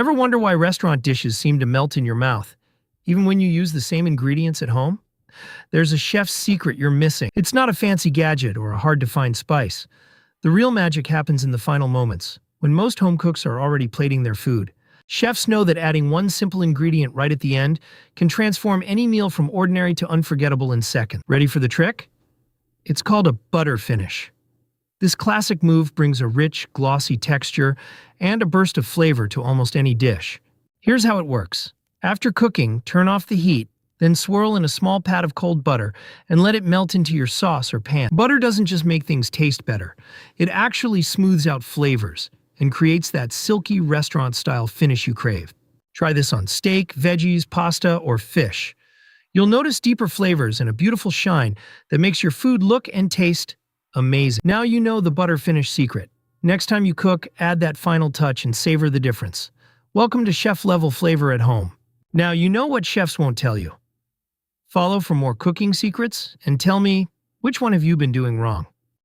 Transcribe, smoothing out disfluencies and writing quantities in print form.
Ever wonder why restaurant dishes seem to melt in your mouth, even when you use the same ingredients at home? There's a chef's secret you're missing. It's not a fancy gadget or a hard-to-find spice. The real magic happens in the final moments, when most home cooks are already plating their food. Chefs know that adding one simple ingredient right at the end can transform any meal from ordinary to unforgettable in seconds. Ready for the trick? It's called a butter finish. This classic move brings a rich, glossy texture and a burst of flavor to almost any dish. Here's how it works. After cooking, turn off the heat, then swirl in a small pat of cold butter and let it melt into your sauce or pan. Butter doesn't just make things taste better, it actually smooths out flavors and creates that silky restaurant-style finish you crave. Try this on steak, veggies, pasta, or fish. You'll notice deeper flavors and a beautiful shine that makes your food look and taste amazing. Now you know the butter finish secret. Next time you cook, add that final touch and savor the difference. Welcome to chef-level flavor at home. Now you know what chefs won't tell you. Follow for more cooking secrets and tell me, which one have you been doing wrong?